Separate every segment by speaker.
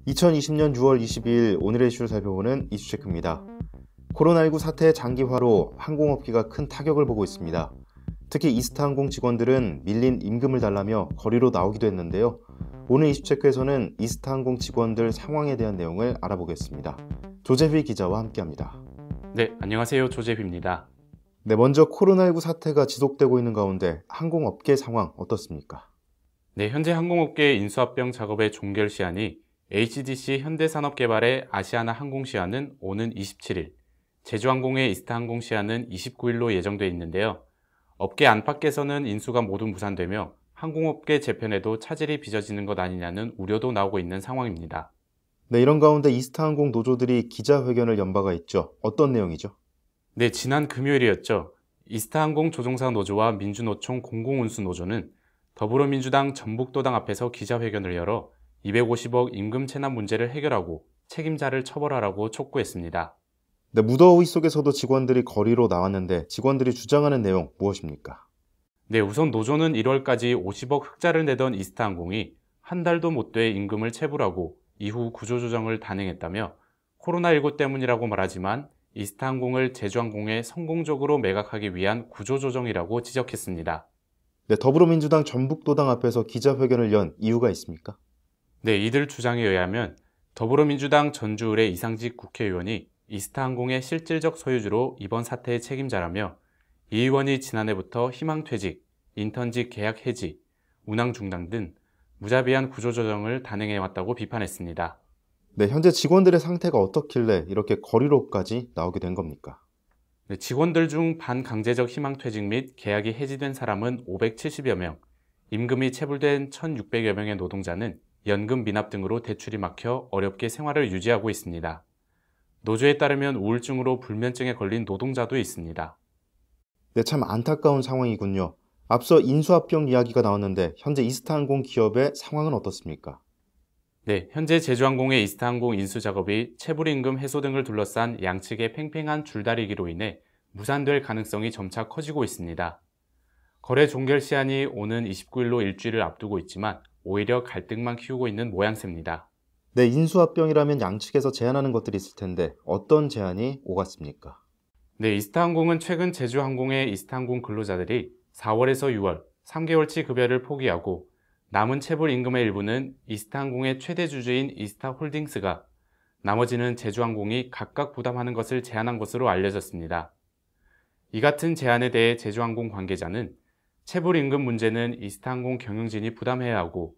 Speaker 1: 2020년 6월 22일 오늘의 이슈를 살펴보는 이슈체크입니다. 코로나19 사태의 장기화로 항공업계가 큰 타격을 보고 있습니다. 특히 이스타항공 직원들은 밀린 임금을 달라며 거리로 나오기도 했는데요. 오늘 이슈체크에서는 이스타항공 직원들 상황에 대한 내용을 알아보겠습니다. 조재휘 기자와 함께합니다.
Speaker 2: 네, 안녕하세요. 조재휘입니다.
Speaker 1: 네, 먼저 코로나19 사태가 지속되고 있는 가운데 항공업계 상황 어떻습니까?
Speaker 2: 네, 현재 항공업계 인수합병 작업의 종결 시한이 HDC 현대산업개발의 아시아나 항공 시한은 오는 27일, 제주항공의 이스타항공 시한은 29일로 예정돼 있는데요. 업계 안팎에서는 인수가 모두 무산되며 항공업계 재편에도 차질이 빚어지는 것 아니냐는 우려도 나오고 있는 상황입니다.
Speaker 1: 네, 이런 가운데 이스타항공 노조들이 기자회견을 연 바가 있죠. 어떤 내용이죠?
Speaker 2: 네, 지난 금요일이었죠. 이스타항공 조종사 노조와 민주노총 공공운수노조는 더불어민주당 전북도당 앞에서 기자회견을 열어 250억 임금 체납 문제를 해결하고 책임자를 처벌하라고 촉구했습니다.
Speaker 1: 네, 무더위 속에서도 직원들이 거리로 나왔는데 직원들이 주장하는 내용 무엇입니까?
Speaker 2: 네, 우선 노조는 1월까지 50억 흑자를 내던 이스타항공이 한 달도 못 돼 임금을 체불하고 이후 구조조정을 단행했다며 코로나19 때문이라고 말하지만 이스타항공을 제주항공에 성공적으로 매각하기 위한 구조조정이라고 지적했습니다.
Speaker 1: 네, 더불어민주당 전북도당 앞에서 기자회견을 연 이유가 있습니까?
Speaker 2: 네, 이들 주장에 의하면 더불어민주당 전주을의 이상직 국회의원이 이스타항공의 실질적 소유주로 이번 사태의 책임자라며 이 의원이 지난해부터 희망퇴직, 인턴직 계약 해지, 운항 중단 등 무자비한 구조조정을 단행해왔다고 비판했습니다.
Speaker 1: 네, 현재 직원들의 상태가 어떻길래 이렇게 거리로까지 나오게 된 겁니까?
Speaker 2: 네, 직원들 중 반강제적 희망퇴직 및 계약이 해지된 사람은 570여 명, 임금이 체불된 1,600여 명의 노동자는 연금 미납 등으로 대출이 막혀 어렵게 생활을 유지하고 있습니다. 노조에 따르면 우울증으로 불면증에 걸린 노동자도 있습니다.
Speaker 1: 네, 참 안타까운 상황이군요. 앞서 인수합병 이야기가 나왔는데 현재 이스타항공 기업의 상황은 어떻습니까?
Speaker 2: 네, 현재 제주항공의 이스타항공 인수 작업이 체불임금 해소 등을 둘러싼 양측의 팽팽한 줄다리기로 인해 무산될 가능성이 점차 커지고 있습니다. 거래 종결 시한이 오는 29일로 일주일을 앞두고 있지만 오히려 갈등만 키우고 있는 모양새입니다.
Speaker 1: 네, 인수합병이라면 양측에서 제안하는 것들이 있을 텐데 어떤 제안이 오갔습니까?
Speaker 2: 네, 이스타항공은 최근 제주항공의 이스타항공 근로자들이 4월에서 6월 3개월치 급여를 포기하고 남은 체불 임금의 일부는 이스타항공의 최대 주주인 이스타홀딩스가, 나머지는 제주항공이 각각 부담하는 것을 제안한 것으로 알려졌습니다. 이 같은 제안에 대해 제주항공 관계자는 체불 임금 문제는 이스타항공 경영진이 부담해야 하고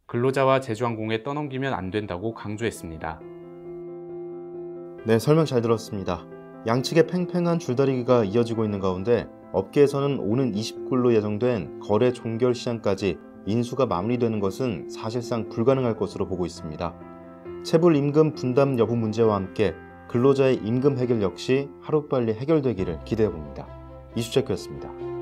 Speaker 2: 근로자와 제주항공에 떠넘기면 안 된다고 강조했습니다.
Speaker 1: 네, 설명 잘 들었습니다. 양측의 팽팽한 줄다리기가 이어지고 있는 가운데 업계에서는 오는 29일로 예정된 거래 종결 시한까지 인수가 마무리되는 것은 사실상 불가능할 것으로 보고 있습니다. 체불 임금 분담 여부 문제와 함께 근로자의 임금 해결 역시 하루빨리 해결되기를 기대해봅니다. 이슈체크였습니다.